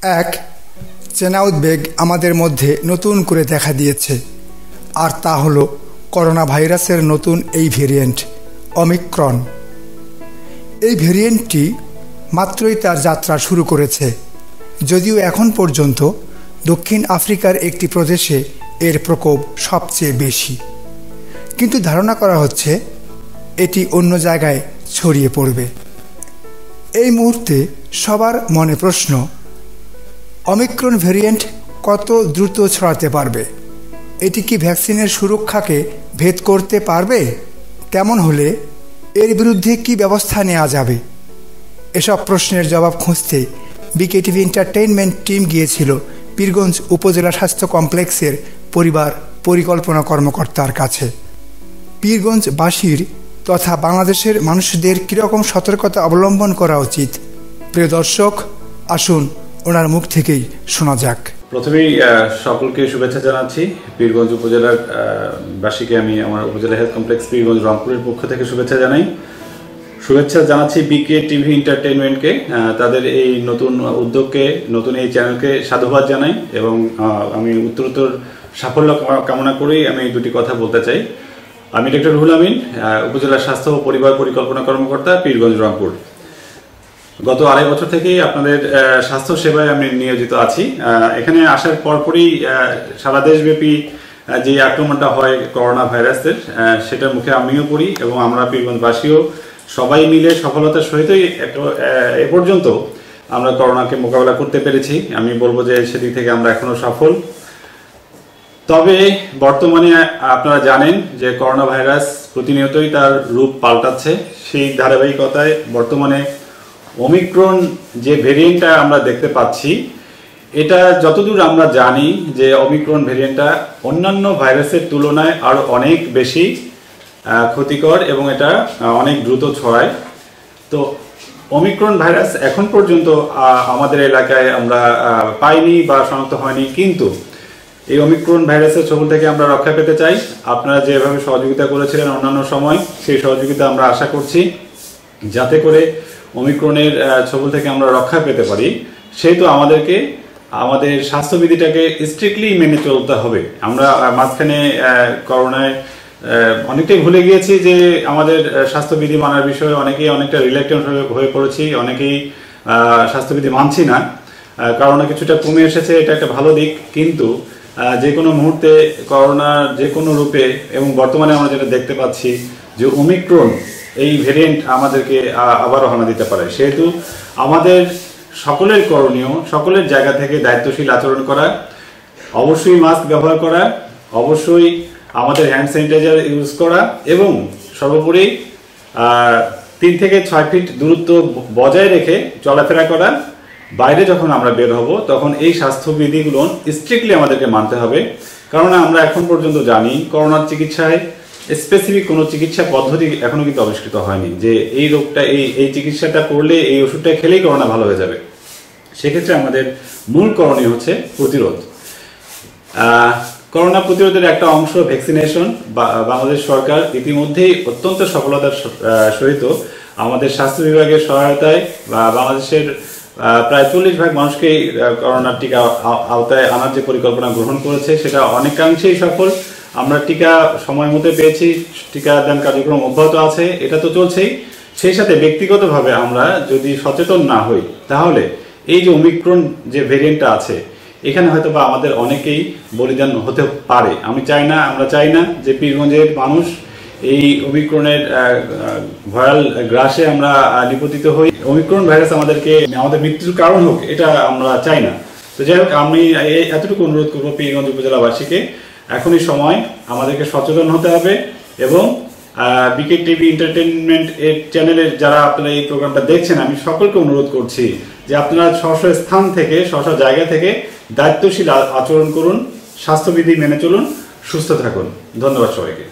এক চেনা উদ্বেগ আমাদের মধ্যে নতুন করে দেখা দিয়েছে, আর তা হলো করোনা ভাইরাসের নতুন এই ভেরিয়েন্ট ওমিক্রন। এই ভেরিয়েন্টটি মাত্রই তার যাত্রা শুরু করেছে, যদিও এখন পর্যন্ত দক্ষিণ আফ্রিকার একটি প্রদেশে এর প্রকোপ সবচেয়ে বেশি, কিন্তু ধারণা করা হচ্ছে এটি অন্য জায়গায় ছড়িয়ে পড়বে। এই মুহূর্তে সবার মনে প্রশ্ন, ওমিক্রন ভেরিয়েন্ট কত দ্রুত ছড়াতে পারবে? এটি কি ভ্যাকসিনের সুরক্ষাকে ভেদ করতে পারবে? তেমন হলে এর বিরুদ্ধে কি ব্যবস্থা নেওয়া যাবে? এসব প্রশ্নের জবাব খুঁজতে বিকেটিভি এন্টারটেইনমেন্ট টিম গিয়েছিল পীরগঞ্জ উপজেলা স্বাস্থ্য কমপ্লেক্সের পরিবার পরিকল্পনা কর্মকর্তার কাছে। পীরগঞ্জবাসীর তথা বাংলাদেশের মানুষদের কীরকম সতর্কতা অবলম্বন করা উচিত? প্রিয় দর্শক, আসুন ওনার মুখ থেকেই শোনা যাক। প্রথমেই সকলকে শুভেচ্ছা জানাচ্ছি। পীরগঞ্জ উপজেলার বাসীকে আমি আমার উপজেলা হেলথ কমপ্লেক্স পীরগঞ্জ রংপুরের পক্ষ থেকে শুভেচ্ছা জানাই। শুভেচ্ছা জানাচ্ছি বিকেটিভি এন্টারটেইনমেন্টকে, তাদের এই নতুন উদ্যোগকে, নতুন এই চ্যানেলকে সাধুবাদ জানাই এবং আমি উত্তরোত্তর সাফল্য কামনা করেই আমি দুটি কথা বলতে চাই। আমি ডক্টর রুহুল আমিন, উপজেলা স্বাস্থ্য ও পরিবার পরিকল্পনা কর্মকর্তা, পীরগঞ্জ রংপুর। গত 2.5 বছর থেকেই আপনাদের স্বাস্থ্য সেবায় আমি নিয়োজিত আছি। এখানে আসার পরপরই সারা দেশব্যাপী যে আক্রমণটা হয় করোনা ভাইরাসের, সেটার মুখে আমিও পড়ি এবং আমরা পীরগঞ্জবাসীও সবাই মিলে সফলতার সহিতই এ পর্যন্ত আমরা করোনাকে মোকাবেলা করতে পেরেছি। আমি বলবো যে সেদিক থেকে আমরা এখনো সফল। তবে বর্তমানে আপনারা জানেন যে করোনা ভাইরাস প্রতিনিয়তই তার রূপ পাল্টাচ্ছে। সেই ধারাবাহিকতায় বর্তমানে ওমিক্রন যে ভেরিয়েন্টটা আমরা দেখতে পাচ্ছি, এটা যতদূর আমরা জানি যে ওমিক্রন ভেরিয়েন্টটা অন্যান্য ভাইরাসের তুলনায় আরও অনেক বেশি ক্ষতিকর এবং এটা অনেক দ্রুত ছড়ায়। তো ওমিক্রন ভাইরাস এখন পর্যন্ত আমাদের এলাকায় আমরা পাইনি বা শনাক্ত হয়নি, কিন্তু এই ওমিক্রন ভাইরাসের ছবল থেকে আমরা রক্ষা পেতে চাই। আপনারা যেভাবে সহযোগিতা করেছিলেন অন্যান্য সময়, সেই সহযোগিতা আমরা আশা করছি, যাতে করে ওমিক্রনের ছবল থেকে আমরা রক্ষা পেতে পারি। সেহেতু আমাদেরকে আমাদের স্বাস্থ্যবিধিটাকে স্ট্রিক্টলি মেনে চলতে হবে। আমরা মাঝখানে করোনায় অনেকটাই ভুলে গিয়েছি যে আমাদের স্বাস্থ্যবিধি মানার বিষয়ে অনেকেই অনেকটা রিল্যাক্টেন্ট হয়ে পড়েছি, অনেকেই স্বাস্থ্যবিধি মানছি না। করোনা কিছুটা কমে এসেছে, এটা একটা ভালো দিক, কিন্তু যে কোনো মুহূর্তে করোনার যে কোনো রূপে এবং বর্তমানে আমরা যেটা দেখতে পাচ্ছি যে ওমিক্রন এই ভেরিয়েন্ট আমাদেরকে আবারও হানা দিতে পারে। সেহেতু আমাদের সকলের করণীয়, সকলের জায়গা থেকে দায়িত্বশীল আচরণ করা, অবশ্যই মাস্ক ব্যবহার করা, অবশ্যই আমাদের হ্যান্ড স্যানিটাইজার ইউজ করা এবং সর্বোপরি 3 থেকে 6 ফিট দূরত্ব বজায় রেখে চলাফেরা করা। বাইরে যখন আমরা বের হব তখন এই স্বাস্থ্যবিধিগুলো স্ট্রিক্টলি আমাদেরকে মানতে হবে, কারণ আমরা এখন পর্যন্ত জানি করোনার চিকিৎসায় স্পেসিফিক কোনো চিকিৎসা পদ্ধতি এখনো কিন্তু আবিষ্কৃত হয়নি যে এই রোগটা এই চিকিৎসাটা করলে, এই ওষুধটা খেলেই করোনা ভালো হয়ে যাবে। সেক্ষেত্রে আমাদের মূল করণীয় হচ্ছে প্রতিরোধ। করোনা প্রতিরোধের একটা অংশ ভ্যাকসিনেশন। বাংলাদেশ সরকার ইতিমধ্যেই অত্যন্ত সফলতার সহিত আমাদের স্বাস্থ্য বিভাগের সহায়তায় বাংলাদেশের প্রায় 40% মানুষকে করোনার টিকা আওতায় আনার যে পরিকল্পনা গ্রহণ করেছে, সেটা অনেকাংশেই সফল। আমরা টিকা সময় মতো পেয়েছি, টিকাদান কার্যক্রম অব্যাহত আছে, এটা তো চলছেই। সেই সাথে ব্যক্তিগতভাবে আমরা যদি সচেতন না হই, তাহলে এই যে ওমিক্রন যে ভেরিয়েন্টটা আছে, এখানে হয়তো বা আমাদের অনেকেই বলিদান হতে পারে। আমরা চাই না যে পীরগঞ্জের মানুষ এই ওমিক্রনের ভয়াল গ্রাসে আমরা নিপতিত হই, ওমিক্রন ভাইরাস আমাদের মৃত্যুর কারণ হোক, এটা আমরা চাই না। তো যাই হোক, আমি এতটুকু অনুরোধ করবো পীরগঞ্জ উপজেলাবাসীকে, এখনই সময় আমাদেরকে সচেতন হতে হবে এবং বিকেটিভি এন্টারটেইনমেন্ট এর চ্যানেলের যারা আপনারা এই প্রোগ্রামটা দেখছেন, আমি সকলকে অনুরোধ করছি যে আপনারা স্ব স্থান থেকে, স্ব জায়গা থেকে দায়িত্বশীল আচরণ করুন, স্বাস্থ্যবিধি মেনে চলুন, সুস্থ থাকুন। ধন্যবাদ সবাইকে।